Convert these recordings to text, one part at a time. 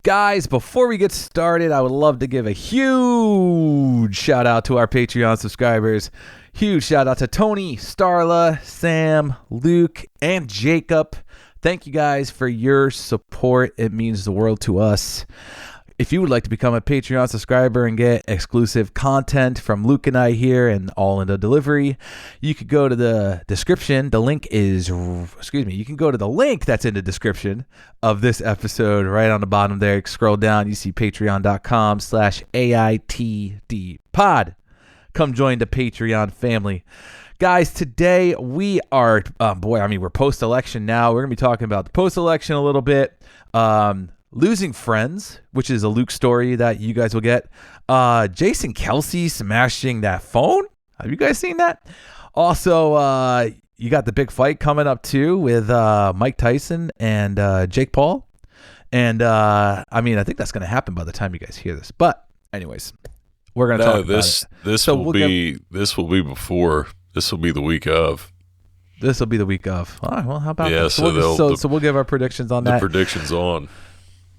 Guys, before we get started, I would love to give a huge shout out to our Patreon subscribers. Huge shout out to Tony, Starla, Sam, Luke, and Jacob. Thank you guys for your support. It means the world to us. If you would like to become a Patreon subscriber and get exclusive content from Luke and I here and All in the Delivery, you could go to the description. The link is, you can go to the link that's in the description of this episode right on the bottom there. Scroll down, you see patreon.com/AITDpod. Come join the Patreon family. Guys, today we are, we're post-election now. We're going to be talking about the post-election a little bit. Losing friends, which is a Luke story that you guys will get. Jason Kelsey smashing that phone. Have you guys seen that? Also, you got the big fight coming up too with Mike Tyson and Jake Paul. And I think that's going to happen by the time you guys hear this. But anyways, we're going to talk about it. This will be the week of. This will be the week of. All right, well, how about that? So we'll give our predictions on that. The predictions on.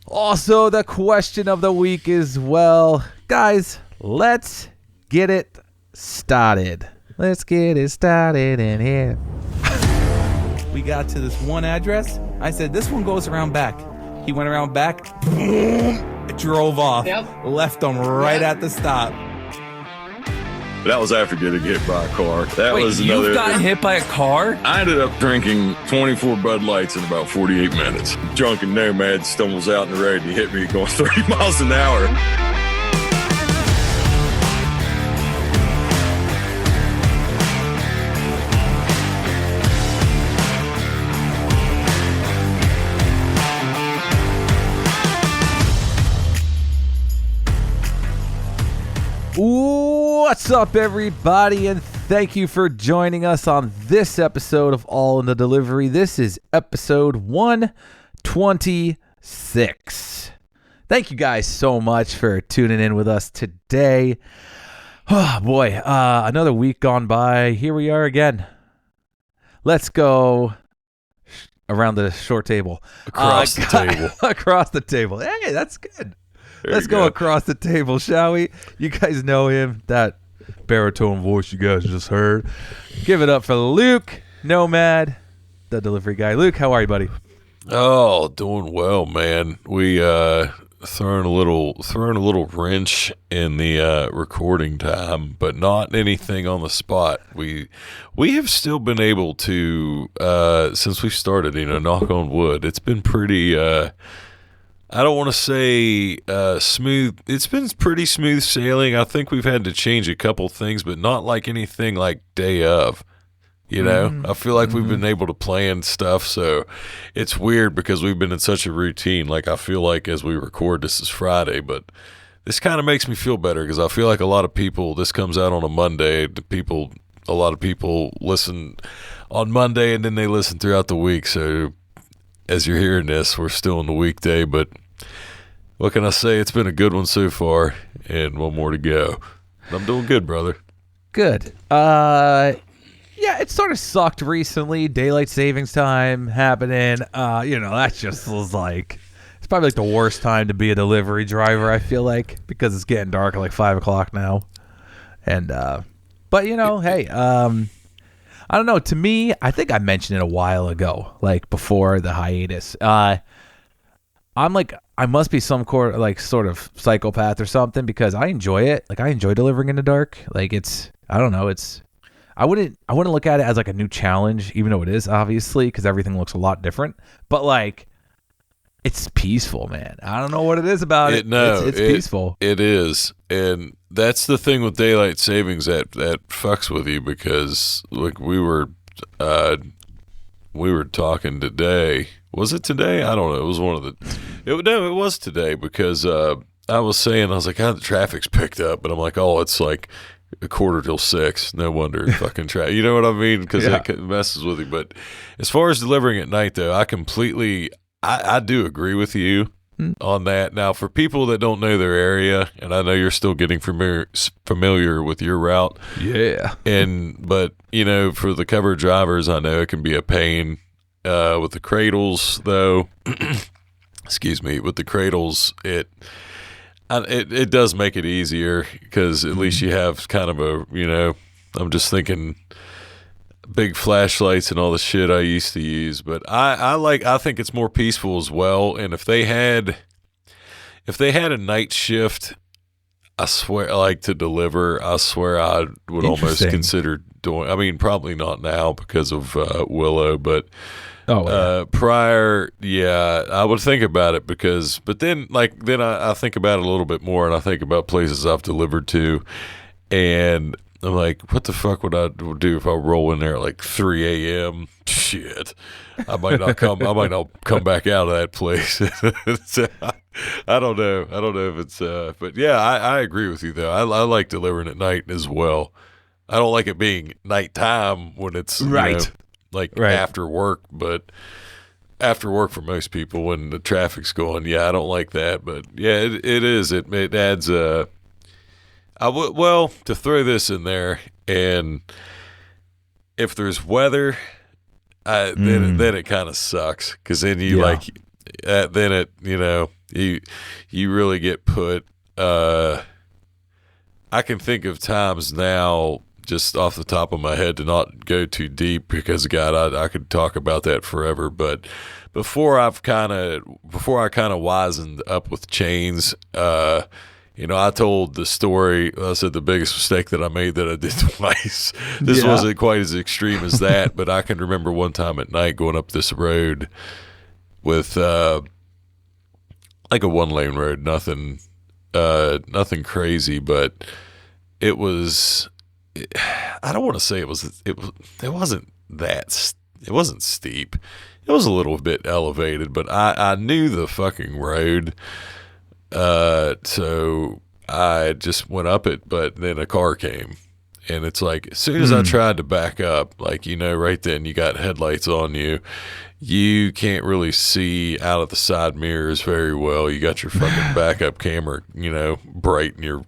Also, the question of the week is, well, guys, let's get it started. Let's get it started in here. We got to this one address. I said, this one goes around back. He went around back, drove off, left them right at the stop. That was after getting hit by a car. You got hit by a car? I ended up drinking 24 Bud Lights in about 48 minutes. Drunken nomad stumbles out in the road and he hit me going 30 miles an hour. What's up, everybody, and thank you for joining us on this episode of All in the Delivery. This is episode 126. Thank you guys so much for tuning in with us today. Oh boy, another week gone by. Here we are again. Let's go around the short table. Across the table. Across the table. Hey, that's good. Let's go across the table, shall we? You guys know him, that baritone voice you guys just heard. Give it up for Luke, Nomad, the delivery guy. Luke, how are you, buddy? Oh, doing well, man. We throwing a little wrench in the recording time, but not anything on the spot. We have still been able to since we started, knock on wood. It's been pretty I don't want to say smooth. It's been pretty smooth sailing. I think we've had to change a couple things, but not like anything like day of. I feel like we've been able to plan stuff, so it's weird because we've been in such a routine. Like, I feel like as we record, this is Friday, but this kind of makes me feel better because I feel like a lot of people, this comes out on a Monday, a lot of people listen on Monday and then they listen throughout the week. So as you're hearing this, we're still in the weekday, but what can I say? It's been a good one so far, and one more to go. I'm doing good, brother. Good. Yeah, it sort of sucked recently. Daylight savings time happening. That just was like, it's probably like the worst time to be a delivery driver, I feel like, because it's getting dark at like 5 o'clock now. And, but hey, I don't know. To me, I think I mentioned it a while ago, like before the hiatus. I'm like, I must be some sort of psychopath or something because I enjoy it. Like, I enjoy delivering in the dark. Like, I wouldn't look at it as like a new challenge, even though it is, obviously, because everything looks a lot different. But like, it's peaceful, man. I don't know what it is about it. It's peaceful. It is, and that's the thing with daylight savings that fucks with you because like we were talking today. Was it today? I don't know. It was one of the. It was today because I was like, the traffic's picked up, but I'm like, oh, it's like 5:45. No wonder fucking traffic. You know what I mean? Because it messes with you. But as far as delivering at night, though, I do agree with you on that. Now, for people that don't know their area, and I know you're still getting familiar with your route. Yeah. But for the cover drivers, I know it can be a pain with the cradles, though. excuse me, with the cradles, it does make it easier because at least you have kind of a, I'm just thinking big flashlights and all the shit I used to use, but I think it's more peaceful as well. And if they had a night shift, I swear, like to deliver, I swear I would almost consider doing. I mean, probably not now because of Willow, but prior, yeah, I would think about it but then I think about it a little bit more, and I think about places I've delivered to, and I'm like, what the fuck would I do if I roll in there at like 3 a.m.? Shit, I might not come back out of that place. I don't know if it's, but yeah, I agree with you though. I like delivering at night as well. I don't like it being nighttime when it's right. After work, but after work for most people when the traffic's going, yeah, I don't like that. But yeah, it is. It adds to throw this in there, and if there's weather, then it kind of sucks because then you then it you really get put. I can think of times now just off the top of my head to not go too deep because God, I could talk about that forever. But before I kind of wisened up with chains, I told the story. I said the biggest mistake that I made that I did twice. This wasn't quite as extreme as that, but I can remember one time at night going up this road with like a 1-lane road, nothing crazy, but it was. I don't want to say it wasn't steep. It was a little bit elevated, but I knew the fucking road. So I just went up it, but then a car came, and it's like, as soon as I tried to back up, like, right then you got headlights on you. You can't really see out of the side mirrors very well. You got your fucking backup camera, bright in your,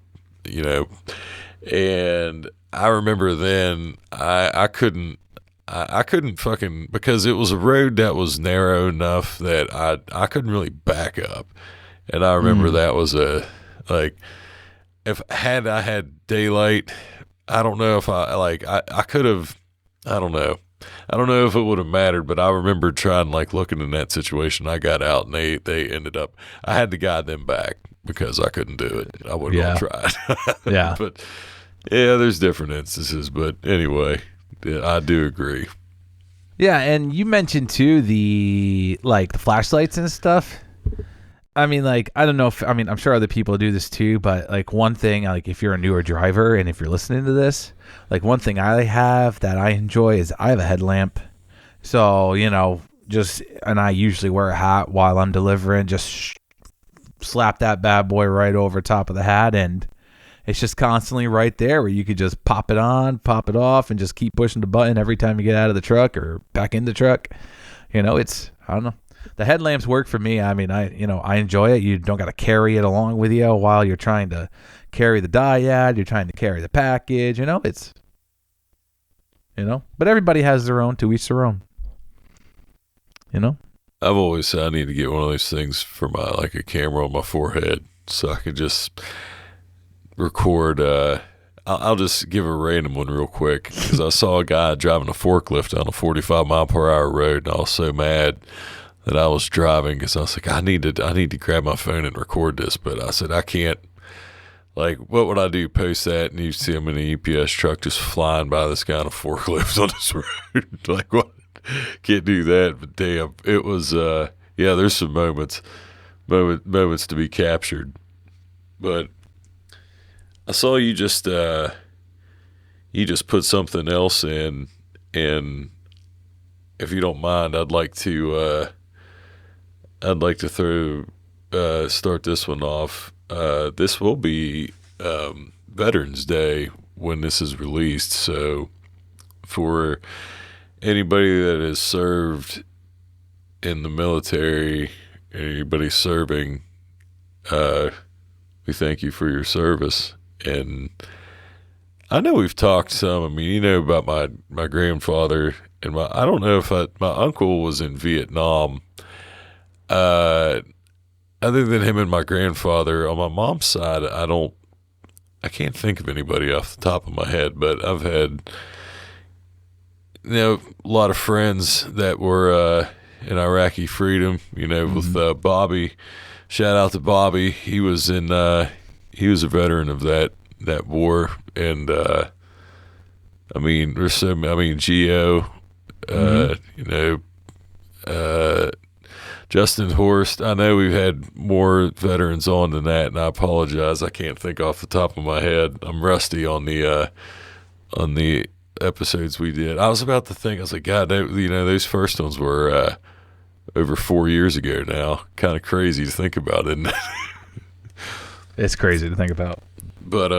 and I remember then I couldn't fucking, because it was a road that was narrow enough that I couldn't really back up. And I remember that was if I had daylight, I don't know if I could have, I don't know if it would have mattered, but I remember trying, looking in that situation. I got out and they ended up, I had to guide them back because I couldn't do it. I wouldn't have tried. Yeah. But yeah, there's different instances, but anyway, yeah, I do agree. Yeah, and you mentioned too the flashlights and stuff. I mean, I don't know I'm sure other people do this too, but one thing, if you're a newer driver and if you're listening to this, one thing I have that I enjoy is I have a headlamp. So, and I usually wear a hat while I'm delivering, just slap that bad boy right over top of the hat, and it's just constantly right there where you could just pop it on, pop it off, and just keep pushing the button every time you get out of the truck or back in the truck. I don't know. The headlamps work for me. I mean, I enjoy it. You don't got to carry it along with you while you're trying to carry the dyad. You're trying to carry the package. But everybody has their own, to each their own. I've always said I need to get one of those things for my, a camera on my forehead so I could just record. I'll just give a random one real quick because I saw a guy driving a forklift on a 45-mile-per-hour road, and I was so mad that I was driving because I was like, I need to grab my phone and record this, but I said I can't. What would I do? Post that, and you see him in an UPS truck just flying by this guy on a forklift on this road. What? Can't do that. But damn, it was. There's some moments to be captured. But I saw you just put something else in, and if you don't mind, I'd like to start this one off. This will be Veterans Day when this is released, so for anybody that has served in the military, anybody serving, we thank you for your service. And I know we've talked some. I mean, about my grandfather and I don't know if my uncle was in Vietnam. other than him and my grandfather on my mom's side, I can't think of anybody off the top of my head, but I've had, a lot of friends that were in Iraqi freedom, with Bobby. Shout out to Bobby. He was a veteran of that war, and Gio, Justin Horst. I know we've had more veterans on than that, and I apologize. I can't think off the top of my head. I'm rusty on the episodes we did. I was about to think. I was like, God, those first ones were over 4 years ago now. Kind of crazy to think about, isn't it? It's crazy to think about. But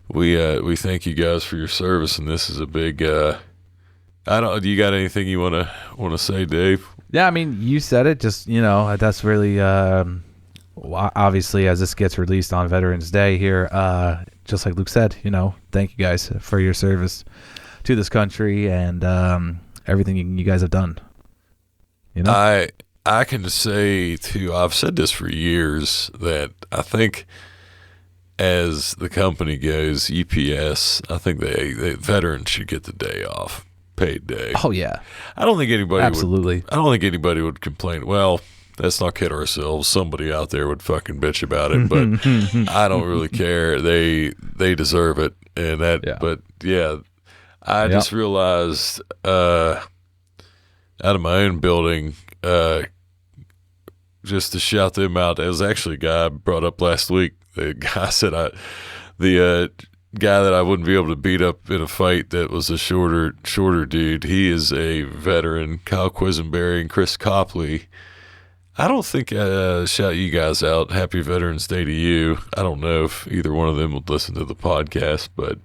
we thank you guys for your service, and this is a big. Do you got anything you want to say, Dave? Yeah, I mean, you said it. Just that's really obviously as this gets released on Veterans Day here. Just like Luke said, thank you guys for your service to this country and everything you guys have done. I can say too. I've said this for years that I think, as the company goes, UPS, I think they veterans should get the day off, paid day. Oh yeah. I don't think anybody absolutely. I don't think anybody would complain. Well, let's not kid ourselves. Somebody out there would fucking bitch about it, but I don't really care. They deserve it, and that. Yeah. But yeah, I just realized out of my own building. Just to shout them out, it was actually a guy I brought up last week. The guy said the guy that I wouldn't be able to beat up in a fight that was a shorter dude. He is a veteran. Kyle Quisenberry and Chris Copley. I don't think shout you guys out. Happy Veterans Day to you. I don't know if either one of them would listen to the podcast, but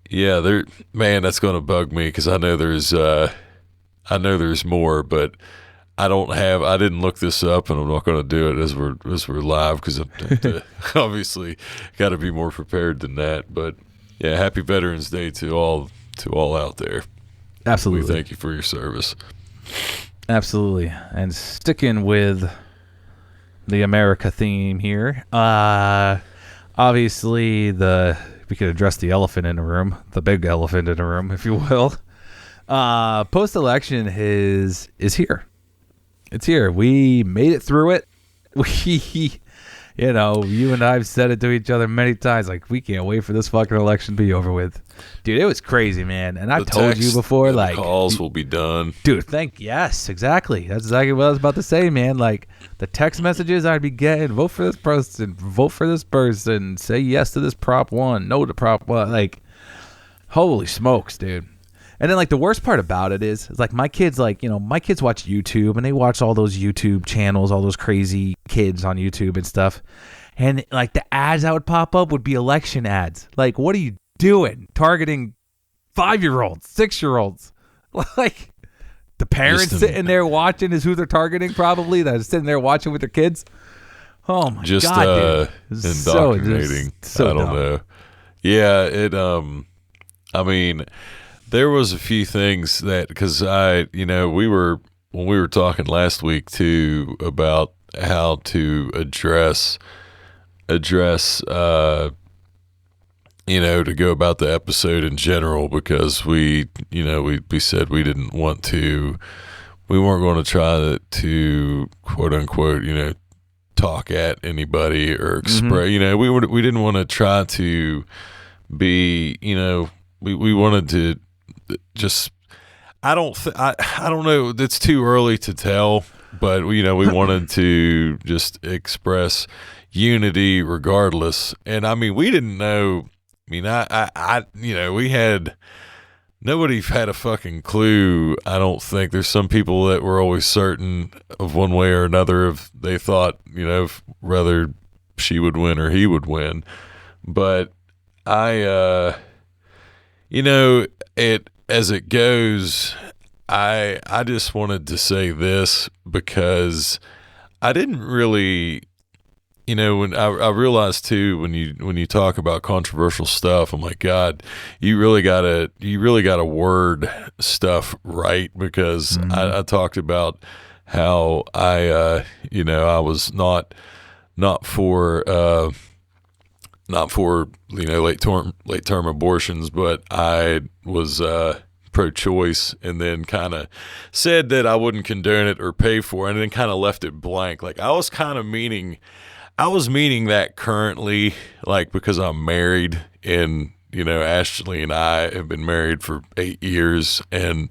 yeah, that's going to bug me because I know there's more, but I didn't look this up, and I'm not going to do it as we're live because obviously got to be more prepared than that. But yeah, happy Veterans Day to all out there. Absolutely, we thank you for your service. Absolutely, and sticking with the America theme here, obviously we could address the elephant in the room, the big elephant in the room, if you will. Post-election is here. It's here. We made it through it. You and I have said it to each other many times. Like, we can't wait for this fucking election to be over with. Dude, it was crazy, man. And I've told you before, like, calls will be done. Dude, yes, exactly. That's exactly what I was about to say, man. Like, the text messages I'd be getting, vote for this person, say yes to this Prop 1, no to Prop 1. Like, holy smokes, dude. And then, like, the worst part about it is like, my kids, my kids watch YouTube, and they watch all those YouTube channels, all those crazy kids on YouTube and stuff. And, like, the ads that would pop up would be election ads. Like, what are you doing? Targeting 5-year-olds, 6-year-olds. Like, the parents sitting there watching is who they're targeting, probably. That are sitting there watching with their kids. Oh, my God, dude. Indoctrinating. So I don't dumb. know. Yeah, there was a few things that, because we were talking last week too about how to address to go about the episode in general, because we said we weren't going to try to quote unquote talk at anybody or express. We didn't want to try to be we wanted to just I don't know, it's too early to tell, but we wanted to just express unity regardless. And we didn't know. Nobody had a fucking clue. I don't think. There's some people that were always certain of one way or another if they thought whether she would win or he would win. But it as it goes, I just wanted to say this because I didn't really you know, when I realized too, when you talk about controversial stuff, I'm like, God, you really gotta word stuff right, because I talked about how I was not for late term abortions, but I was pro-choice, and then kind of said that I wouldn't condone it or pay for it, and then kind of left it blank. Like I was meaning that currently, like, because I'm married, and Ashley and I have been married for 8 years, and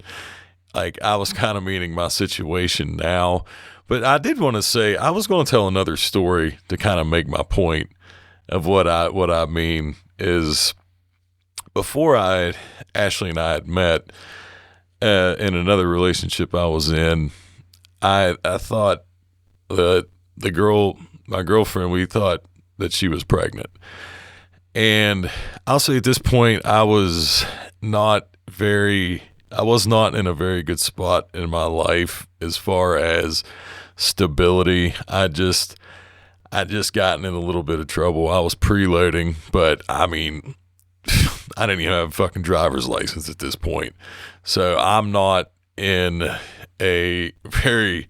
like I was kind of meaning my situation now. But I did want to say, I was going to tell another story to kind of make my point of what I mean is, before Ashley and I had met in another relationship I was in, I thought that my girlfriend, we thought that she was pregnant. And I'll say at this point, I was not in a very good spot in my life as far as stability. I just gotten in a little bit of trouble. I was preloading, but I mean, I didn't even have a fucking driver's license at this point. So I'm not in a very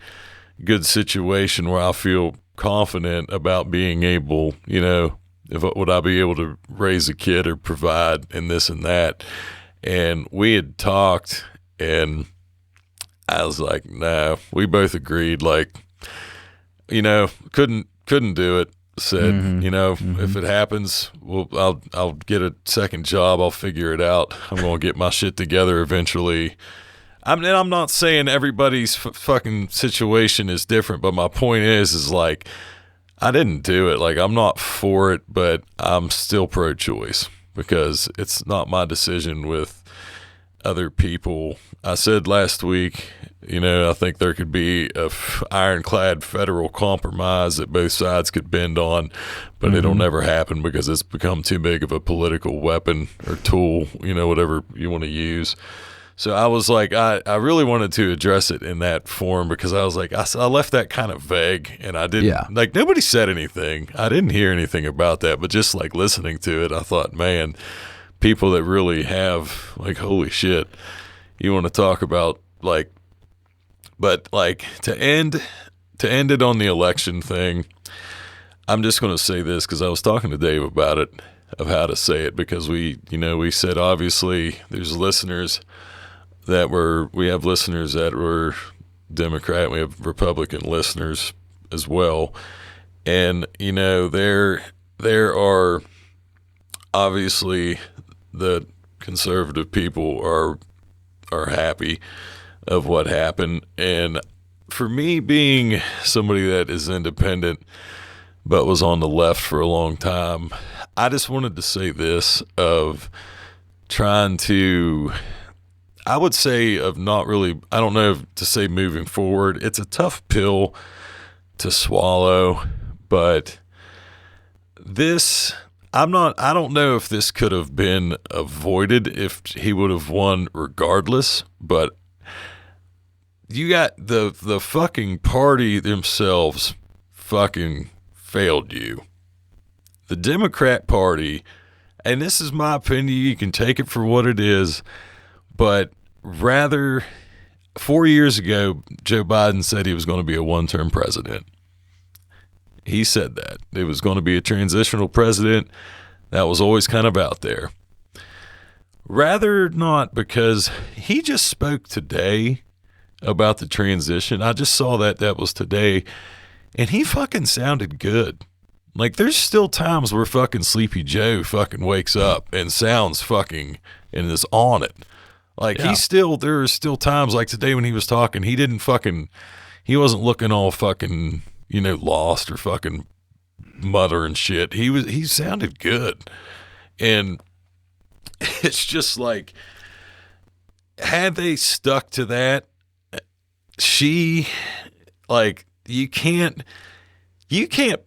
good situation where I feel confident about being able, would I be able to raise a kid or provide and this and that. And we had talked, and I was like, no, we both agreed, like, couldn't do it. Said, if it happens, I'll get a second job. I'll figure it out. I'm going to get my shit together eventually. I'm not saying everybody's fucking situation is different, but my point is like, I didn't do it. Like, I'm not for it, but I'm still pro-choice because it's not my decision with other people. I said last week, I think there could be a ironclad federal compromise that both sides could bend on, but it'll never happen because it's become too big of a political weapon or tool, whatever you want to use. So I was like, I really wanted to address it in that form because I was like, I left that kind of vague, and I didn't, like, nobody said anything. I didn't hear anything about that, but just like listening to it, I thought, man, people that really have, like, holy shit, you want to talk about, like, but like to end it on the election thing, I'm just going to say this because I was talking to Dave about it, of how to say it, because we said, obviously there's listeners we have listeners that were Democrat, we have Republican listeners as well. And, there are obviously the conservative people are happy of what happened. And for me, being somebody that is independent but was on the left for a long time, I just wanted to say this of trying to, I would say, of not really, I don't know if to say moving forward. It's a tough pill to swallow, but this, I don't know if this could have been avoided if he would have won regardless, but you got the fucking party themselves fucking failed you. The Democrat Party, and this is my opinion, you can take it for what it is, but rather, 4 years ago, Joe Biden said he was going to be a one-term president. He said that. It was going to be a transitional president. That was always kind of out there. Rather not, because he just spoke today about the transition. I just saw that was today, and he fucking sounded good. Like, there's still times where fucking Sleepy Joe fucking wakes up and sounds fucking and is on it. Like, there are still times like today when he was talking, he wasn't looking all fucking, lost or fucking muttering shit. He sounded good. And it's just like, had they stuck to that, you can't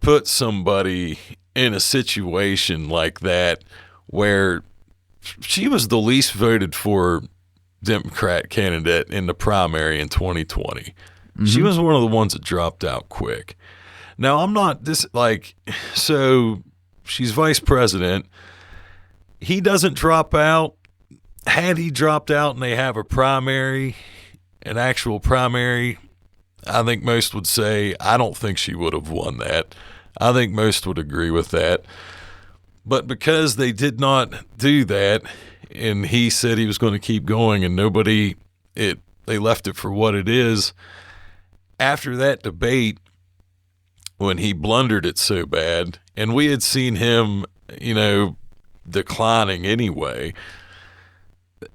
put somebody in a situation like that where she was the least voted for Democrat candidate in the primary in 2020. Mm-hmm. She was one of the ones that dropped out quick. Now, I'm not this, like, so she's vice president. He doesn't drop out. Had he dropped out and they have a primary, an actual primary, I think most would say, I don't think she would have won that. I think most would agree with that. But because they did not do that, and he said he was going to keep going, and they left it for what it is. After that debate, when he blundered it so bad, and we had seen him, declining anyway,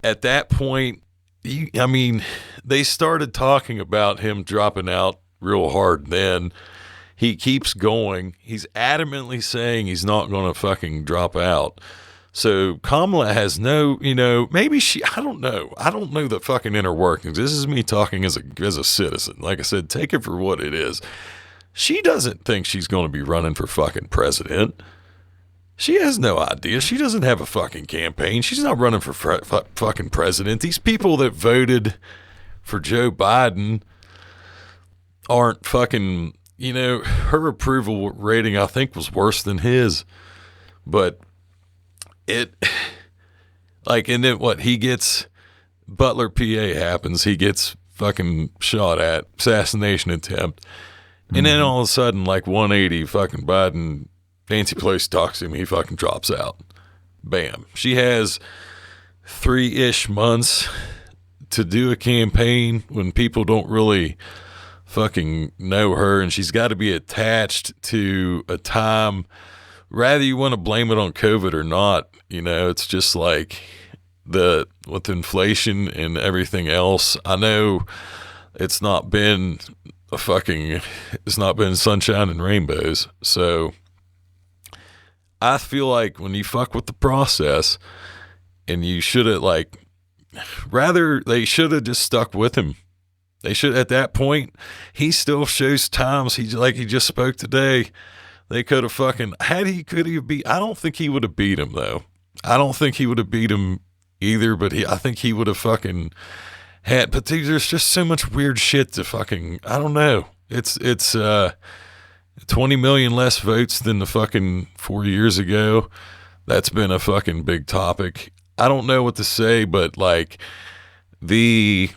at that point, they started talking about him dropping out real hard then. He keeps going. He's adamantly saying he's not going to fucking drop out. So Kamala has no, maybe I don't know. I don't know the fucking inner workings. This is me talking as a citizen. Like I said, take it for what it is. She doesn't think she's going to be running for fucking president. She has no idea. She doesn't have a fucking campaign. She's not running for fucking president. These people that voted for Joe Biden aren't fucking, her approval rating, I think, was worse than his. But and then he gets, Butler, PA happens. He gets fucking shot at, assassination attempt. And then all of a sudden, 180, fucking Biden, Nancy Pelosi talks to him, he fucking drops out. Bam. She has 3-ish months to do a campaign when people don't really fucking know her, and she's got to be attached to a time, rather you want to blame it on COVID or not, it's just with inflation and everything else. I know it's not been sunshine and rainbows. So I feel like when you fuck with the process, and you should have they should have just stuck with him. They should, at that point, he still shows times he just spoke today. They could have fucking, I don't think he would have beat him though. I don't think he would have beat him either, but I think he would have fucking but there's just so much weird shit to fucking, I don't know. It's 20 million less votes than the fucking 4 years ago. That's been a fucking big topic. I don't know what to say, but they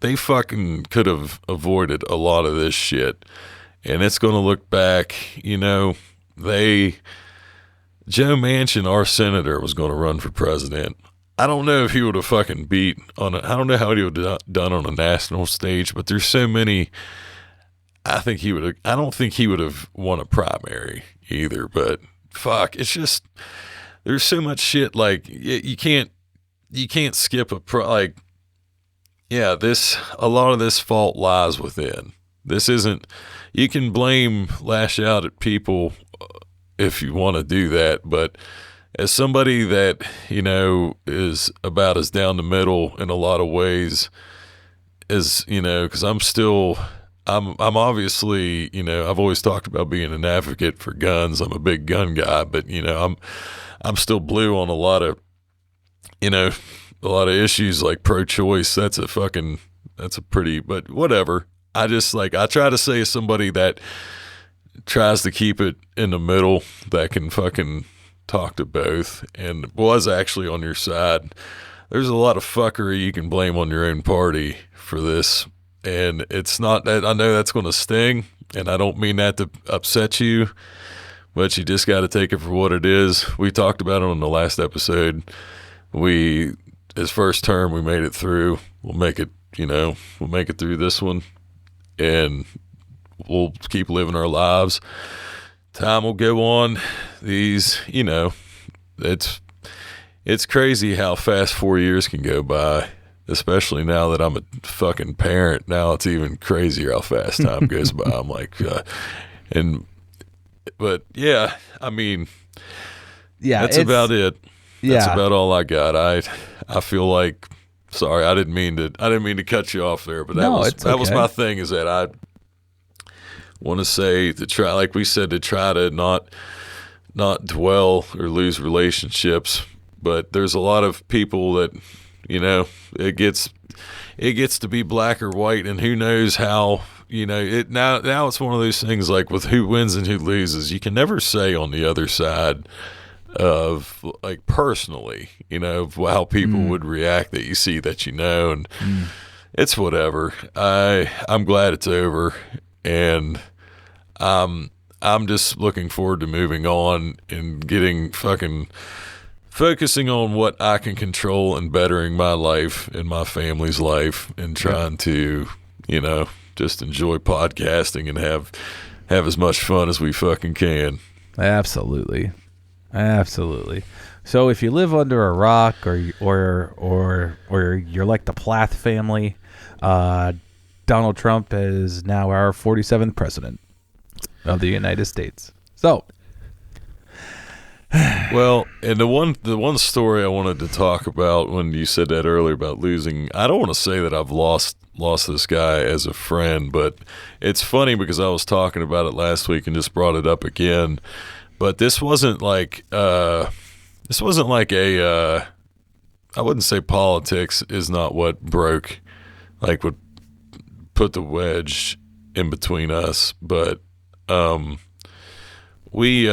fucking could have avoided a lot of this shit. And it's going to look back, Joe Manchin, our senator, was going to run for president. I don't know if he would have fucking I don't know how he would have done on a national stage, but there's so many. I don't think he would have won a primary either, but fuck, it's just, there's so much shit, you can't skip a a lot of this fault lies within. This isn't, you can lash out at people if you want to do that, but as somebody that, is about as down the middle in a lot of ways as, because I'm obviously, I've always talked about being an advocate for guns. I'm a big gun guy, but, I'm still blue on a lot of issues like pro-choice. But whatever. I try to say as somebody that tries to keep it in the middle, that can fucking talk to both and was actually on your side. There's a lot of fuckery you can blame on your own party for this. And it's not that, I know that's going to sting, and I don't mean that to upset you, but you just got to take it for what it is. We talked about it on the last episode. His first term, we made it through. We'll make it through this one, and we'll keep living our lives. Time will go on. It's crazy how fast 4 years can go by. Especially now that I'm a fucking parent. Now it's even crazier how fast time goes by. I'm that's about it. That's about all I got. I feel like, sorry, I didn't mean to cut you off there, but that was my thing, is that I want to say to try, like we said, to try to not dwell or lose relationships. But there's a lot of people that, it gets to be black or white, and who knows how now it's one of those things like with who wins and who loses. You can never say on the other side of like personally, of how people would react that you see that and it's whatever. I'm glad it's over, and I'm just looking forward to moving on and getting focusing on what I can control and bettering my life and my family's life, and trying to, just enjoy podcasting and have as much fun as we fucking can. Absolutely. So if you live under a rock or you're like the Plath family, Donald Trump is now our 47th president of the United States. So, well, and the one story I wanted to talk about when you said that earlier about losing, I don't want to say that I've lost this guy as a friend, but it's funny because I was talking about it last week and just brought it up again. But this wasn't like I wouldn't say politics is not what broke, like what put the wedge in between us, but we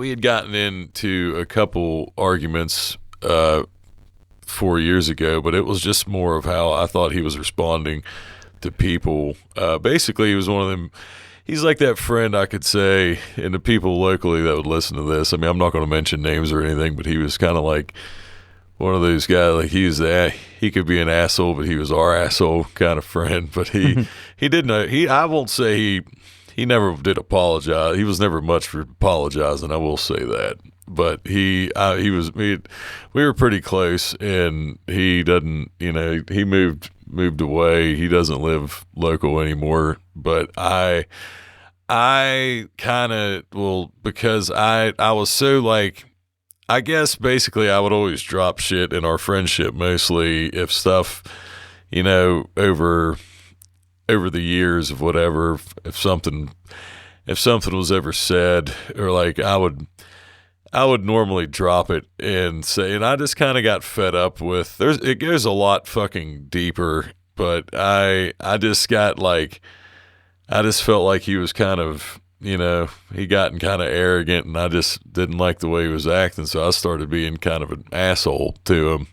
had gotten into a couple arguments 4 years ago, but it was just more of how I thought he was responding to people. Basically, he was one of them. He's like that friend, I could say, and the people locally that would listen to this. I mean, I'm not going to mention names or anything, but he was kind of like one of those guys. Like he could be an asshole, but he was our asshole kind of friend. But he didn't. I won't say he never did apologize. He was never much for apologizing. I will say that. But we were pretty close, and he doesn't. He moved away. He doesn't live local anymore. But I kind of because I was so like, I guess basically I would always drop shit in our friendship, mostly if stuff, over the years of whatever, if something was ever said, or like I would normally drop it and say, and I just kind of got fed up with, it goes a lot fucking deeper, but I just got like, I just felt like he was kind of, he gotten kind of arrogant, and I just didn't like the way he was acting. So I started being kind of an asshole to him,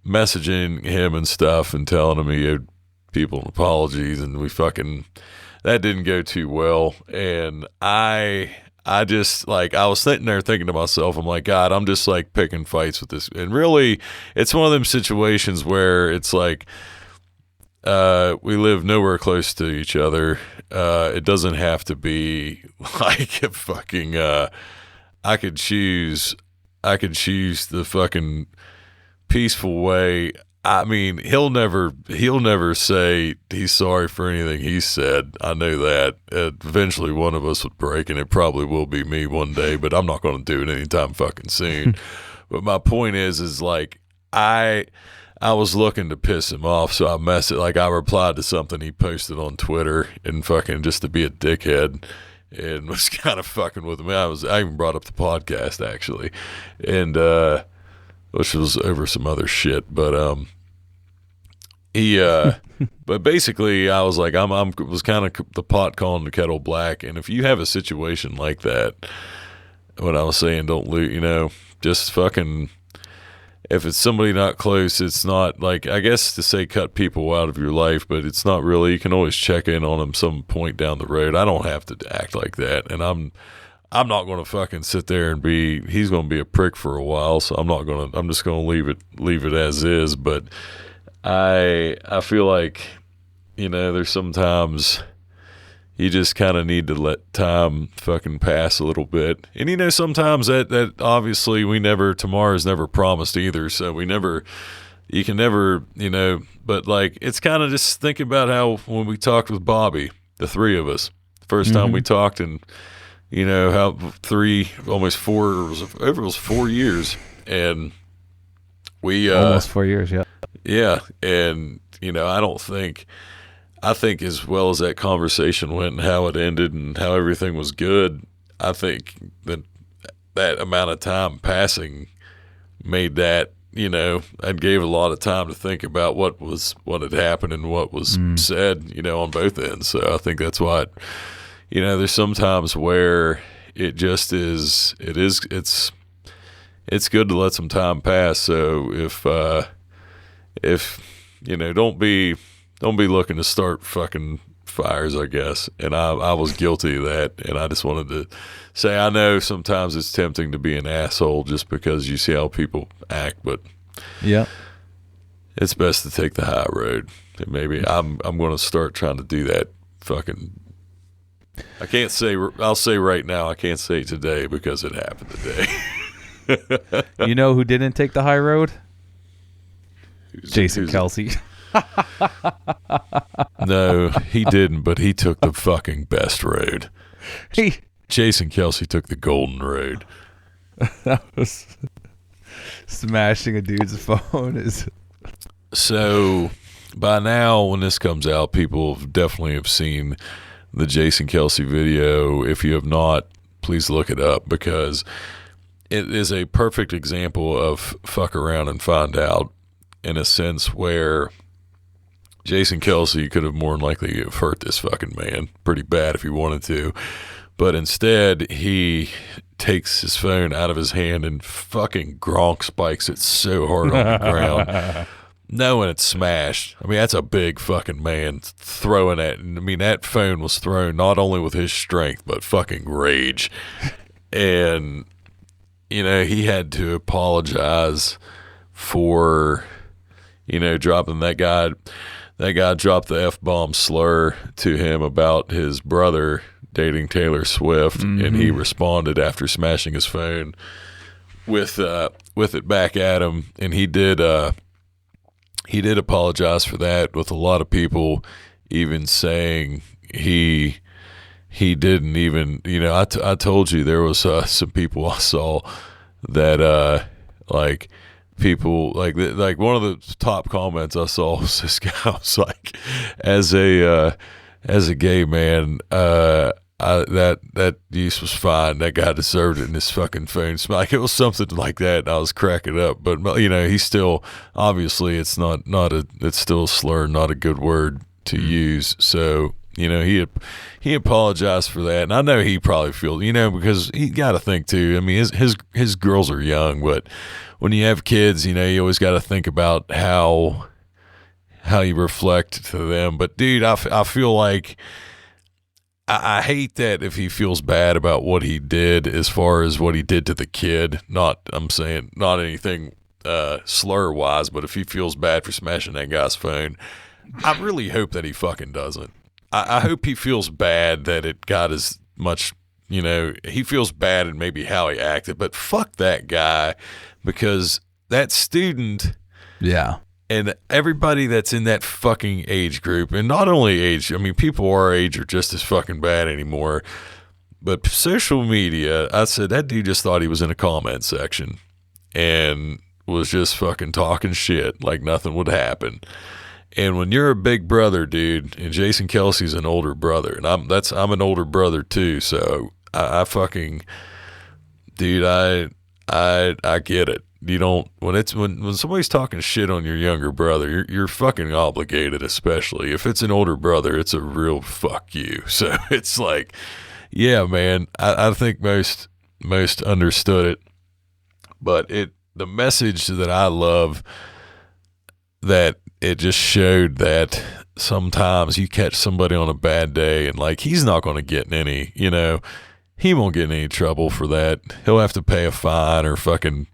messaging him and stuff and telling him he owed people apologies, and that didn't go too well. And I just like, I was sitting there thinking to myself, I'm like, God, I'm just like picking fights with this. And really, it's one of them situations where it's like, we live nowhere close to each other. It doesn't have to be like a fucking, I could choose the fucking peaceful way. I mean, he'll never say he's sorry for anything he said. I know that. Eventually one of us would break, and it probably will be me one day, but I'm not going to do it anytime fucking soon. But my point is like, I was looking to piss him off, so I replied to something he posted on Twitter, and fucking just to be a dickhead, and was kind of fucking with him. I even brought up the podcast actually, and which was over some other shit, but but basically I was like, was kind of the pot calling the kettle black, and if you have a situation like that, what I was saying, don't lose, just fucking, if it's somebody not close, it's not like, I guess to say cut people out of your life, but it's not really. You can always check in on them some point down the road. I don't have to act like that, and I'm not going to fucking sit there and he's going to be a prick for a while, so I'm just going to leave it as is. But I feel like, there's sometimes you just kind of need to let time fucking pass a little bit. And, sometimes that obviously tomorrow's never promised either. So you can never, but like, it's kind of just think about how when we talked with Bobby, the three of us, the first time we talked, and how almost 4 years, and we almost 4 years, yeah, and I think as well as that conversation went and how it ended and how everything was good, I think that amount of time passing made that I gave a lot of time to think about what had happened and what was said, on both ends. So I think that's why, there's some times where it just is. It's good to let some time pass. So if don't be looking to start fucking fires, I guess. And I was guilty of that, and I just wanted to say, I know sometimes it's tempting to be an asshole just because you see how people act, but yeah, it's best to take the high road. And maybe I'm going to start trying to do that. Fucking, I can't say. I'll say right now, I can't say today because it happened today. You know who didn't take the high road? Jason Kelsey. No, he didn't, but he took the fucking best road. Jason Kelsey took the golden road. That was smashing a dude's phone is. So by now, when this comes out, people definitely have seen the Jason Kelsey video. If you have not, please look it up, because it is a perfect example of fuck around and find out, in a sense where Jason Kelsey could have more than likely have hurt this fucking man pretty bad if he wanted to. But instead, he takes his phone out of his hand and fucking Gronk spikes it so hard on the ground, knowing it's smashed. I mean, that's a big fucking man throwing it. I mean, that phone was thrown not only with his strength, but fucking rage. And, he had to apologize for, dropping that guy. That guy dropped the F-bomb slur to him about his brother dating Taylor Swift, and he responded after smashing his phone with it back at him, and he did apologize for that, with a lot of people even saying he didn't even, I told you there was some people I saw that people like one of the top comments I saw was this guy was like, as a gay man, that use was fine. That guy deserved it in his fucking phone. Like, it was something like that. And I was cracking up, but he's still, obviously it's it's still a slur, not a good word to use. So he apologized for that, and I know he probably feels, because he got to think too. I mean, his girls are young, but when you have kids, you always got to think about how you reflect to them. But dude, I feel like I hate that if he feels bad about what he did, as far as what he did to the kid. I'm saying not anything slur wise, but if he feels bad for smashing that guy's phone, I really hope that he fucking doesn't. I hope he feels bad that it got as much, he feels bad in maybe how he acted, but fuck that guy, because that student, yeah, and everybody that's in that fucking age group, and not only age, I mean, people our age are just as fucking bad anymore, but social media, I said, that dude just thought he was in a comment section and was just fucking talking shit like nothing would happen. And when you're a big brother, dude, and Jason Kelsey's an older brother, and I'm an older brother too, so I fucking, dude, I get it. You don't, when somebody's talking shit on your younger brother, you're fucking obligated, especially if it's an older brother. It's a real fuck you. So it's like, yeah, man, I think most understood it, but the message that I love, that it just showed that sometimes you catch somebody on a bad day, and like, he's not going to get in any, he won't get in any trouble for that. He'll have to pay a fine or fucking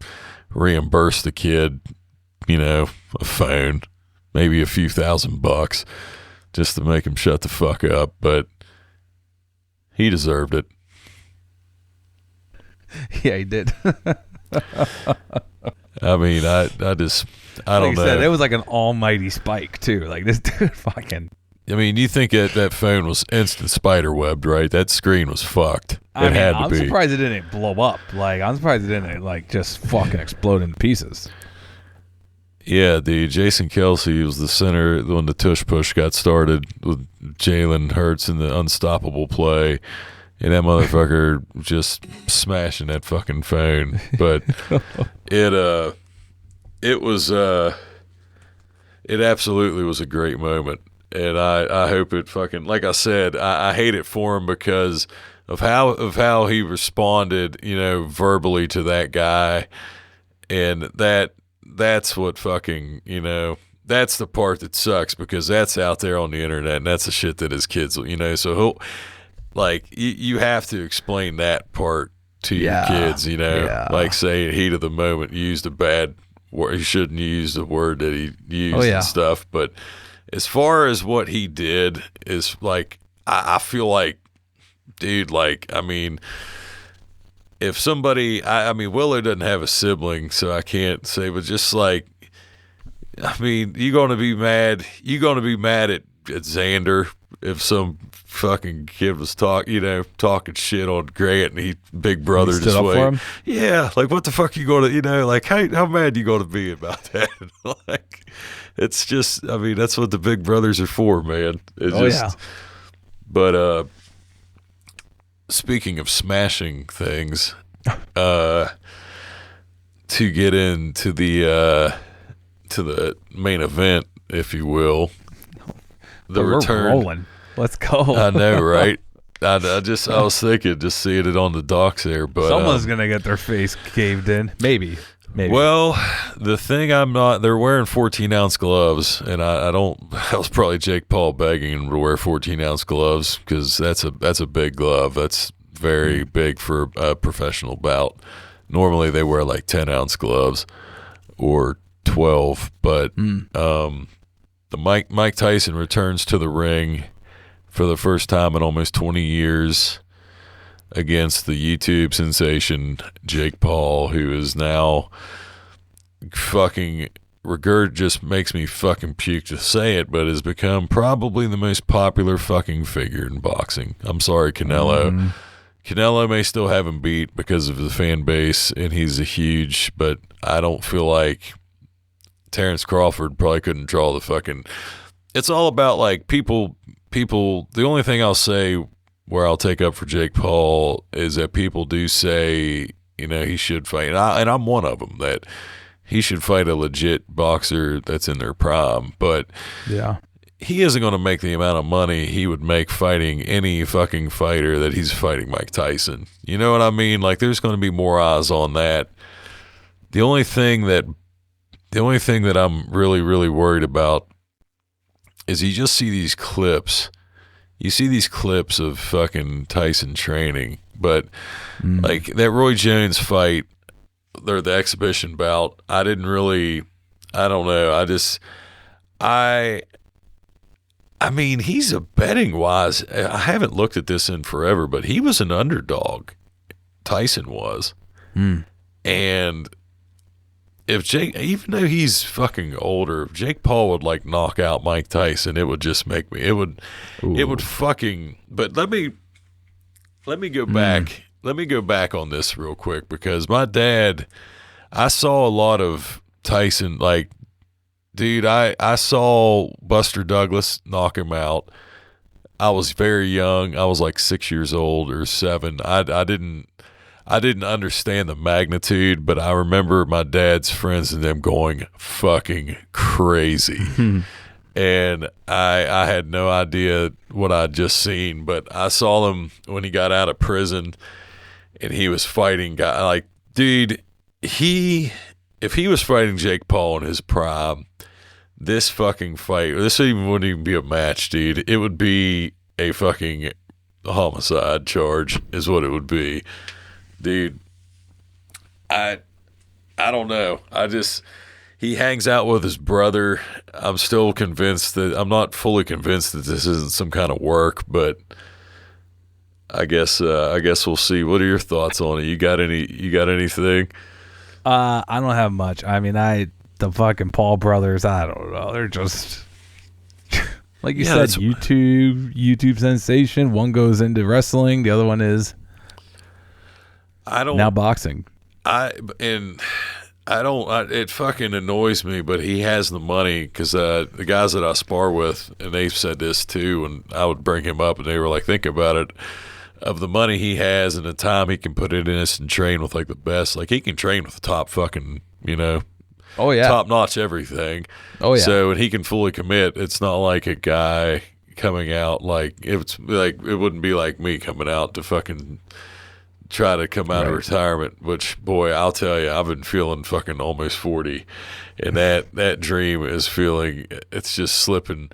reimburse the kid, a phone, maybe a few $1,000 just to make him shut the fuck up, but he deserved it. Yeah, he did. I mean, I don't know. Said, it was like an almighty spike too. Like, this dude fucking. I mean, you think that phone was instant spider webbed, right? That screen was fucked. I'm surprised it didn't blow up. Like, I'm surprised it didn't just fucking explode into pieces. Yeah, dude. Jason Kelsey was the center when the tush push got started with Jalen Hurts in the unstoppable play. And that motherfucker just smashing that fucking phone. But it was it absolutely was a great moment. And I hope it fucking, like I said, I hate it for him because of how he responded, verbally to that guy. And that's what fucking, that's the part that sucks because that's out there on the internet and that's the shit that his kids, so he'll, like, you have to explain that part to your kids, like say heat of the moment, used a bad word, he shouldn't use the word that he used and stuff. But as far as what he did is like, I feel like, dude, like, I mean, if somebody, I mean, Willow doesn't have a sibling, so I can't say, but just like, I mean, you're going to be mad at Xander if some fucking kid was talking shit on Grant and he big brother stood this up way. for him? Yeah, like what the fuck you going to, like how mad you going to be about that? Like, it's just, I mean, that's what the big brothers are for, man. But speaking of smashing things, to get into the to the main event, if you will, the return. We're rolling. Let's go. I know, right? I was thinking, just seeing it on the docks there, but someone's gonna get their face caved in. Maybe. Well, the thing they're wearing 14-ounce gloves, and I was probably Jake Paul begging him to wear 14-ounce gloves because that's a big glove. That's very big for a professional bout. Normally they wear like 10-ounce gloves or 12, but the Mike Tyson returns to the ring for the first time in almost 20 years against the YouTube sensation Jake Paul, who is now fucking just makes me fucking puke to say it, but has become probably the most popular fucking figure in boxing. I'm sorry, Canelo. Canelo may still have him beat because of the fan base, and he's a huge, but I don't feel like Terrence Crawford probably couldn't draw the fucking. It's all about like people. The only thing I'll say where I'll take up for Jake Paul is that people do say, he should fight, and I'm one of them, that he should fight a legit boxer that's in their prime. But he isn't going to make the amount of money he would make fighting any fucking fighter that he's fighting Mike Tyson. You know what I mean? Like, there's going to be more eyes on that. The only thing that I'm really, really worried about is you just see these clips. You see these clips of fucking Tyson training, but like that Roy Jones fight, or the exhibition bout, I don't know. I mean, he's a betting wise. I haven't looked at this in forever, but he was an underdog. Tyson was. And if Jake, even though he's fucking older, if Jake Paul would like knock out Mike Tyson, it would just make me, it would fucking, but let me go back. Let me go back on this real quick because my dad, I saw a lot of Tyson, like, dude, I saw Buster Douglas knock him out. I was very young. I was like 6 years old or 7. I didn't understand the magnitude, but I remember my dad's friends and them going fucking crazy. And I had no idea what I'd just seen, but I saw him when he got out of prison and he was fighting guy. Like, dude, if he was fighting Jake Paul in his prime, this fucking fight, this wouldn't even be a match, dude. It would be a fucking homicide charge is what it would be. Dude, I don't know. He hangs out with his brother. I'm still convinced I'm not fully convinced that this isn't some kind of work, but I guess we'll see. What are your thoughts on it? You got anything? I don't have much. I mean, the fucking Paul brothers, I don't know. They're just like you said, YouTube sensation. One goes into wrestling, the other one is now boxing. It fucking annoys me, but he has the money because the guys that I spar with, and they've said this too, and I would bring him up, and they were like, think about it, of the money he has and the time he can put in this and train with like the best. Like, he can train with the top fucking, Oh yeah. top-notch everything. Oh yeah. So, and he can fully commit. It's not like a guy coming out like it wouldn't be like me coming out to fucking try to come out of retirement, which, boy, I'll tell you, I've been feeling fucking almost 40, and that dream is feeling, it's just slipping.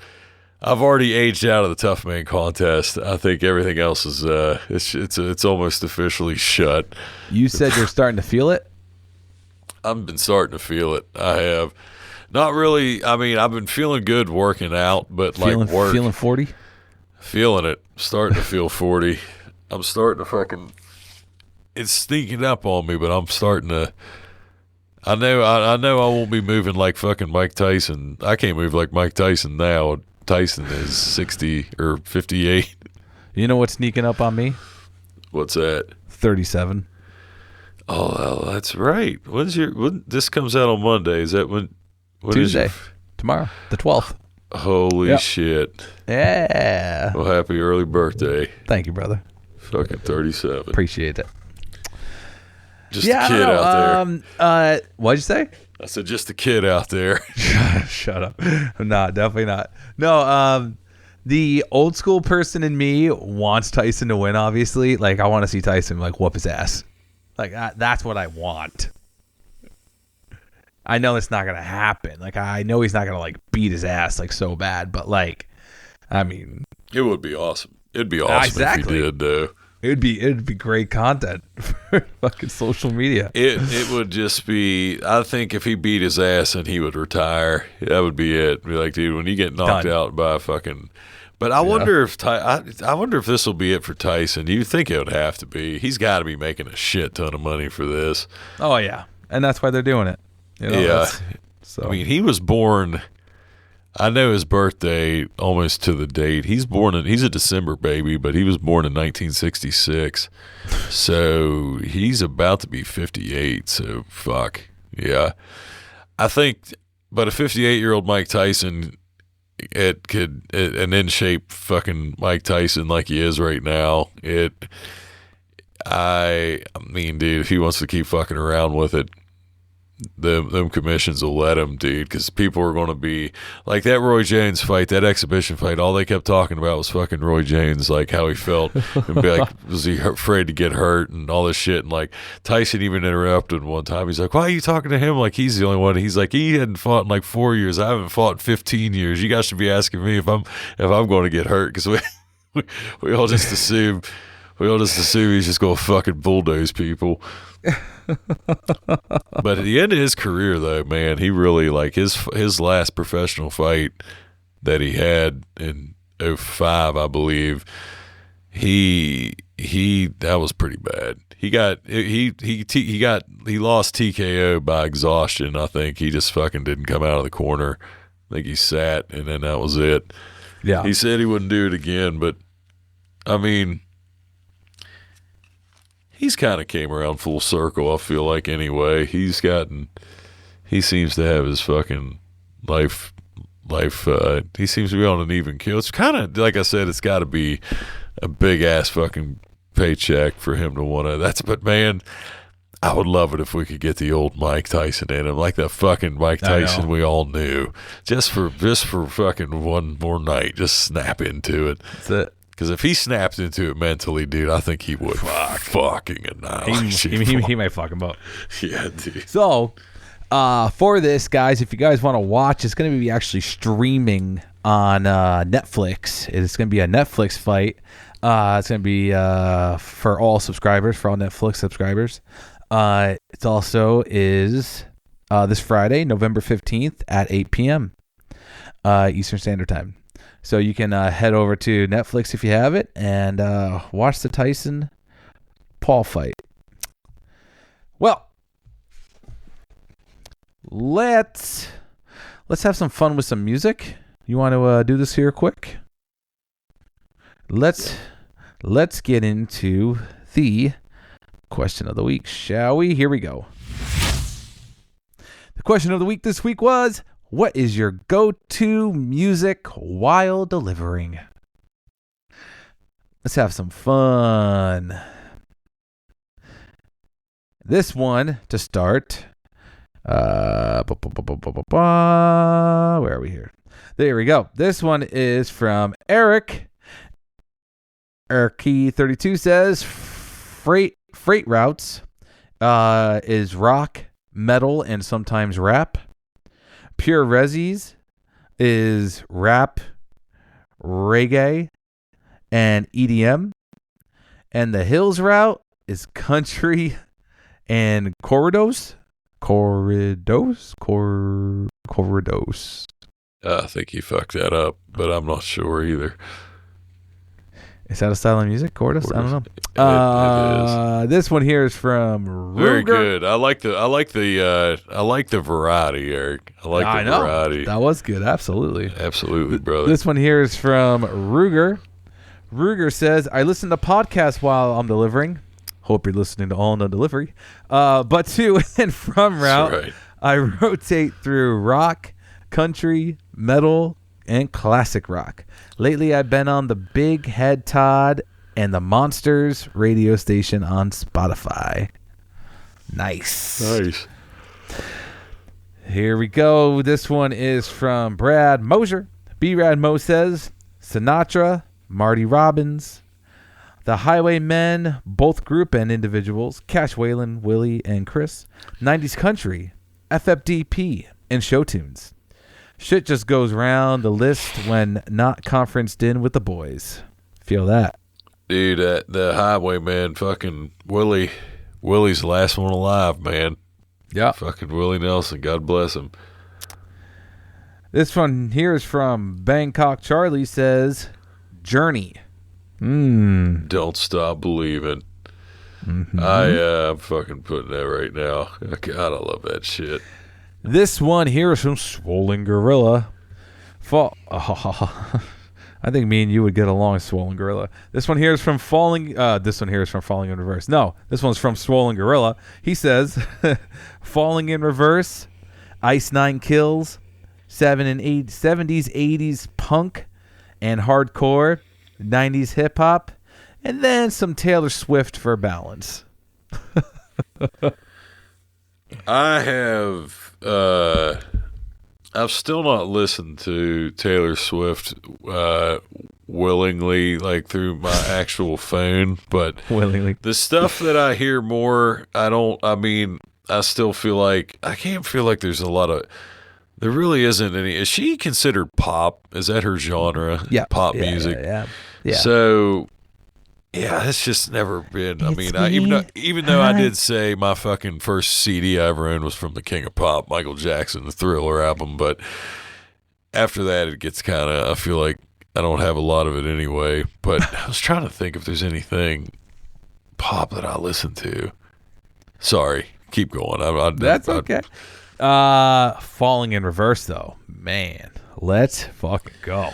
I've already aged out of the tough man contest. I think everything else is it's almost officially shut. You said you're starting to feel it? I've been starting to feel it. I have. Not really. I mean, I've been feeling good working out, but feeling 40? Feeling it. Starting to feel 40. I'm starting to fucking, it's sneaking up on me, but I'm starting to, I know I won't be moving like fucking Mike Tyson. I can't move like Mike Tyson now. Tyson is 60 or 58. You know what's sneaking up on me? What's that? 37. Oh, that's right. This comes out on Monday. Is that when Tuesday. Tomorrow, the 12th. Holy shit. Yeah. Well, happy early birthday. Thank you, brother. Fucking 37. Appreciate it. Just a kid out there. What'd you say? I said just a kid out there. Shut up. No, definitely not. No, the old school person in me wants Tyson to win, obviously. Like, I want to see Tyson, like, whoop his ass. Like, that's what I want. I know it's not going to happen. Like, I know he's not going to, like, beat his ass, like, so bad. But, like, I mean. It would be awesome. It'd be awesome if he did, though. It'd be great content for fucking social media. It would just be, I think if he beat his ass and he would retire, that would be it. Be like, dude, when you get knocked out by a fucking, but I wonder if I wonder if this will be it for Tyson. You think it would have to be? He's got to be making a shit ton of money for this. Oh yeah, and that's why they're doing it. You know, yeah. So I mean, he was born. I know his birthday almost to the date. He's a December baby, but he was born in 1966. So he's about to be 58. So fuck. Yeah. I think, but a 58-year-old Mike Tyson, an in shape fucking Mike Tyson like he is right now, I mean, dude, if he wants to keep fucking around with it, them commissions will let him, dude, because people are going to be like that Roy Jones fight, that exhibition fight. All they kept talking about was fucking Roy Jones, like how he felt, and be like, was he afraid to get hurt and all this shit? And like Tyson even interrupted one time. He's like, "Why are you talking to him like he's the only one?" He's like, "He hadn't fought in like 4 years. I haven't fought in 15 years. You guys should be asking me if I'm going to get hurt, because we all just assume." We all just assume he's just going to fucking bulldoze people. But at the end of his career, though, man, he really, like, his last professional fight that he had in 2005, I believe, he that was pretty bad. He lost TKO by exhaustion. I think he just fucking didn't come out of the corner. I think he sat, and then that was it. Yeah. He said he wouldn't do it again, but I mean, he's kind of came around full circle, I feel like, anyway. He seems to have his fucking life, he seems to be on an even keel. It's kind of, like I said, it's got to be a big-ass fucking paycheck for him to want to, but man, I would love it if we could get the old Mike Tyson in him, like the fucking Mike Tyson we all knew, just for fucking one more night, just snap into it. That's it. Because if he snapped into it mentally, dude, I think he would fucking annihilate. He might fuck him up. Yeah, dude. So, for this, guys, if you guys want to watch, it's going to be actually streaming on Netflix. It's going to be a Netflix fight. It's going to be for all subscribers, for all Netflix subscribers. It also is this Friday, November 15th at 8 p.m. Eastern Standard Time. So you can head over to Netflix if you have it and watch the Tyson Paul fight. Well, let's have some fun with some music. You want to do this here quick? Let's get into the question of the week, shall we? Here we go. The question of the week this week was, what is your go-to music while delivering? Let's have some fun. This one, to start, Where are we here? There we go. This one is from Eric. Erky32 says freight routes is rock, metal, and sometimes rap. Pure Rezzies is rap, reggae, and EDM. And the Hills route is country and corridos. I think he fucked that up, but I'm not sure either. Is that a style of music? Corridos? I don't know. It is. This one here is from Ruger. Very good. I like the variety, Eric. I know. Variety. That was good. Absolutely. Absolutely, brother. This one here is from Ruger. Ruger says, I listen to podcasts while I'm delivering. Hope you're listening to All No Delivery. But to and from route, right. I rotate through rock, country, metal, and classic rock. Lately, I've been on the Big Head Todd and the Monsters radio station on Spotify. Nice. Here we go. This one is from Brad Mosier. B-Rad Mo says, Sinatra, Marty Robbins, The Highwaymen, both group and individuals, Cash Whalen, Willie, and Chris, 90s Country, FFDP, and show tunes. Shit just goes round the list when not conferenced in with the boys. Feel that. Dude, the Highwayman, fucking Willie's the last one alive, man. Yeah. Fucking Willie Nelson, God bless him. This one here is from Bangkok Charlie, says, Journey. Don't Stop Believing. Mm-hmm. I'm fucking putting that right now. God, I love that shit. This one here is from Swollen Gorilla. I think me and you would get along, Swollen Gorilla. This one here is from Falling in Reverse. No, this one's from Swollen Gorilla. He says, Falling in Reverse, Ice Nine Kills, 70s, 80s punk and hardcore, 90s hip hop, and then some Taylor Swift for balance. I've still not listened to Taylor Swift willingly, like through my actual phone, but willingly. The stuff that I hear more, I still feel like, I can't feel like there's a lot of, there really isn't any. Is she considered pop? Is that her genre? Yeah. Pop music. Yeah. So, yeah, it's just never been. Even though I did say my fucking first CD I ever owned was from the King of Pop, Michael Jackson, the Thriller album. But after that, it gets kind of, I feel like I don't have a lot of it anyway. But I was trying to think if there's anything pop that I listen to. Sorry, keep going. That's okay. Falling in Reverse, though, man, let's fucking go.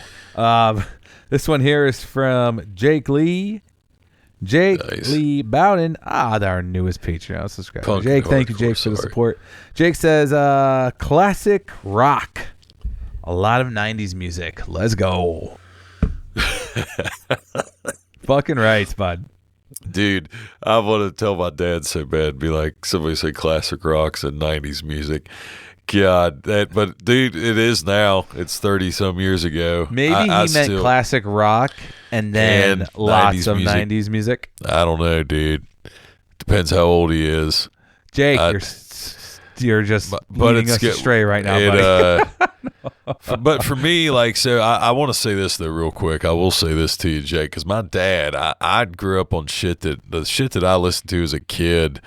This one here is from Jake Lee. Nice. Lee Bowden, our newest Patreon subscriber. Jake, thank you, Jake, for the support. Jake says, classic rock. A lot of 90s music. Let's go. Fucking right, bud. Dude, I want to tell my dad so bad, be like, somebody say classic rocks and 90s music. God, but dude, it is now. It's 30 some years ago. Maybe he meant classic rock and then lots of 90s music. I don't know, dude. Depends how old he is. Jake, you're just leading us astray right now, buddy. But for me, like, so I want to say this though, real quick. I will say this to you, Jake, because my dad, I grew up on the shit that I listened to as a kid.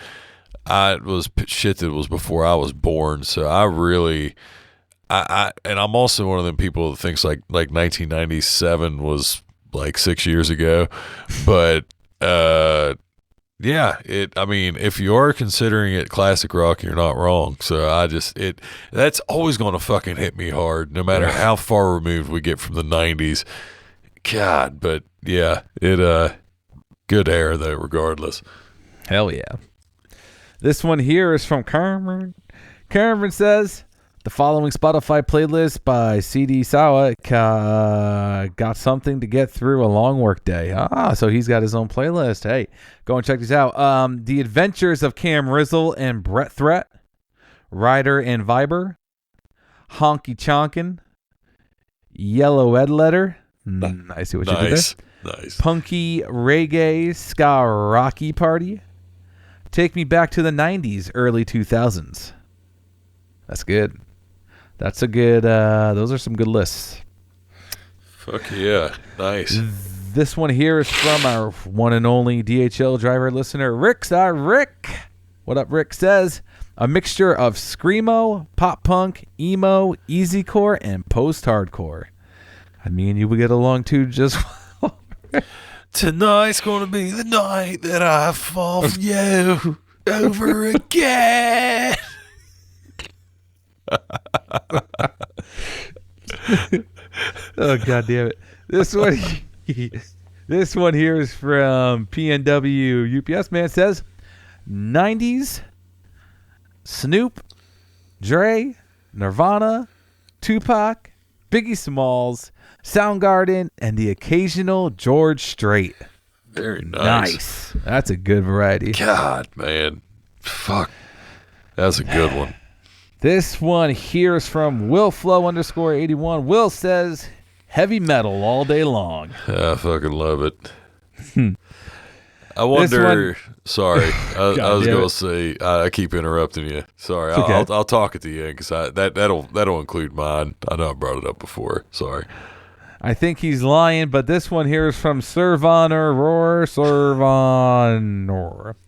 Was shit that was before I was born, so I really, and I'm also one of them people that thinks like 1997 was like 6 years ago, but yeah, if you are considering it classic rock, you're not wrong. So that's always going to fucking hit me hard, no matter how far removed we get from the 90s. God, but yeah, good era though, regardless. Hell yeah. This one here is from Cameron. Cameron says, the following Spotify playlist by CD Sawa got something to get through a long work day. So he's got his own playlist. Hey, go and check these out. The Adventures of Cam Rizzle and Brett Threat. Ryder and Viber, Honky Chonkin', Yellow Ed Letter. I see what you did there. Nice. Punky Reggae Ska Rocky Party. Take me back to the 90s, early 2000s. That's good. That's a good, those are some good lists. Fuck yeah. Nice. This one here is from our one and only DHL driver listener, Rick. Rick. What up, Rick? Says, a mixture of screamo, pop punk, emo, easycore, and post-hardcore. Me and you would get along too just well. Tonight's gonna be the night that I fall for you over again. Oh, God damn it. This one here is from PNW UPS man. Says 90s Snoop, Dre, Nirvana, Tupac, Biggie Smalls, Soundgarden, and the occasional George Strait. Very nice. That's a good variety. God, man. Fuck. That's a good one. This one here is from WillFlow_81. Will says, heavy metal all day long. I fucking love it. I wonder. Sorry, I was gonna say I keep interrupting you. Sorry, okay. I'll talk at the end because that'll include mine. I know I brought it up before. Sorry. I think he's lying, but this one here is from Servanor.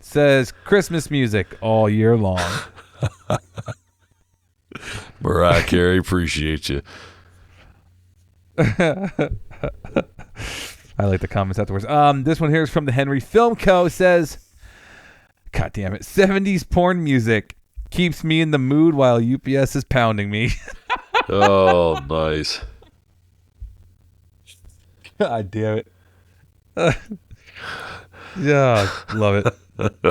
Says Christmas music all year long. Mariah Carey, appreciate you. I like the comments afterwards. This one here is from the Henry Film Co. Says, God damn it, 70s porn music keeps me in the mood while UPS is pounding me. Oh, nice. God damn it. Yeah, love it.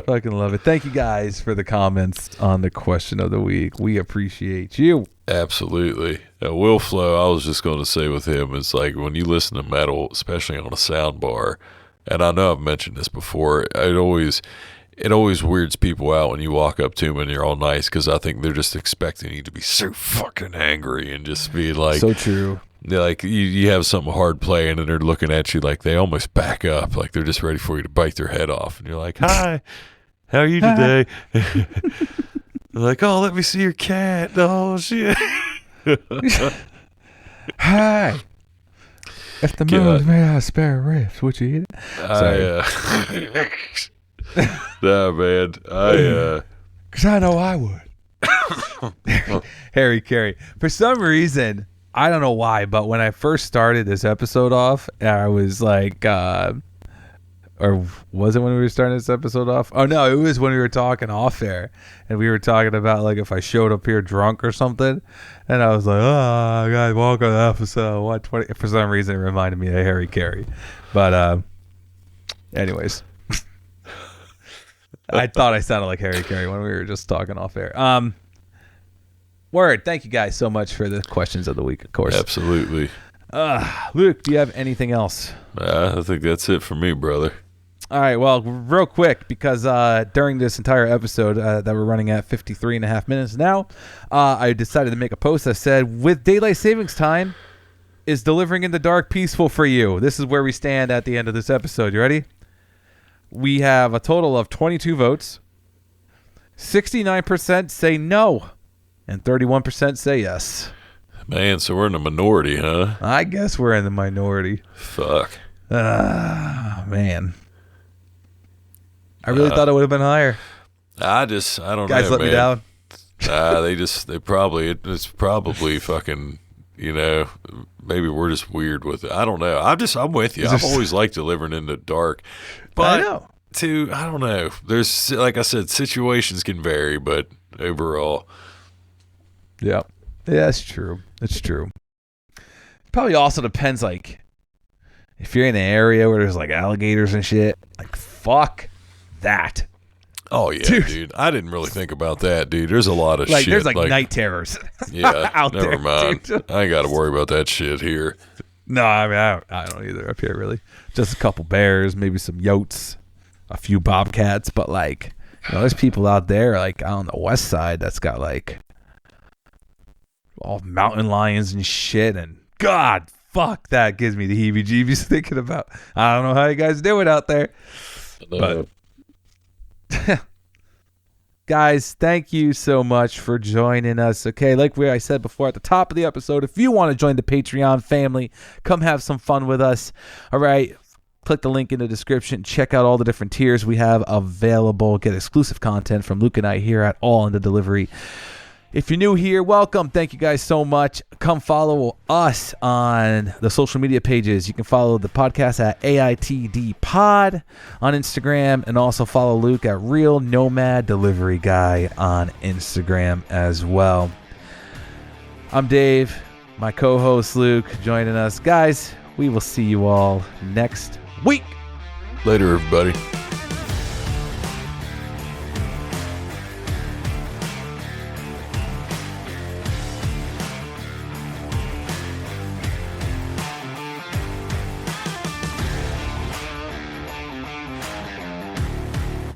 Fucking love it. Thank you guys for the comments on the question of the week. We appreciate you. Absolutely. Will Flow, I was just going to say with him, it's like when you listen to metal, especially on a sound bar, and I know I've mentioned this before, it always weirds people out when you walk up to them and you're all nice because I think they're just expecting you to be so fucking angry and just be like... So true. Like you have something hard playing and they're looking at you like they almost back up, like they're just ready for you to bite their head off. And you're like, hi, how are you today? They're like, oh, let me see your cat. Oh, shit. Hi. If the moon's made out of spare ribs, would you eat it? Sorry. Nah, man. Because I know I would. Harry Carey. For some reason... I don't know why, but when I first started this episode off, I was like, or was it when we were starting this episode off? Oh, no, it was when we were talking off air, and we were talking about, like, if I showed up here drunk or something, and I was like, oh, guys, welcome to episode 120. For some reason, it reminded me of Harry Carey. But, anyways. I thought I sounded like Harry Carey when we were just talking off air. Word. Thank you guys so much for the questions of the week, of course. Absolutely. Luke, do you have anything else? I think that's it for me, brother. All right. Well, real quick, because during this entire episode that we're running at 53 and a half minutes now, I decided to make a post that said, with daylight savings time, is delivering in the dark peaceful for you? This is where we stand at the end of this episode. You ready? We have a total of 22 votes. 69% say no. And 31% say yes. Man, so we're in the minority, huh? I guess we're in the minority. Fuck. Man. I really thought it would have been higher. I don't know, guys let man. me down. It's probably fucking, maybe we're just weird with it. I don't know. I'm with you. I've always liked delivering in the dark. But I know. I don't know. There's, like I said, situations can vary, but overall... Yeah, it's true. It's true. Probably also depends, like, if you're in an area where there's, like, alligators and shit, like, fuck that. Oh, yeah, dude. I didn't really think about that, dude. There's a lot of shit. There's, like, night terrors yeah, out never there. mind. Dude. I ain't got to worry about that shit here. No, I mean, I don't either up here, really. Just a couple bears, maybe some yotes, a few bobcats, but, like, there's people out there like on the west side that's got like all mountain lions and shit, and God, fuck, that gives me the heebie-jeebies thinking about. I don't know how you guys do it out there, but guys, thank you so much for joining us. Okay, like I said before at the top of the episode, if you want to join the Patreon family, come have some fun with us. All right, click the link in the description. Check out all the different tiers we have available. Get exclusive content from Luke and I here at All in the Delivery. If you're new here, welcome. Thank you guys so much. Come follow us on the social media pages. You can follow the podcast at AITD Pod on Instagram, and also follow Luke at Real Nomad Delivery Guy on Instagram as well. I'm Dave, my co-host Luke, joining us. Guys, we will see you all next week. Later, everybody.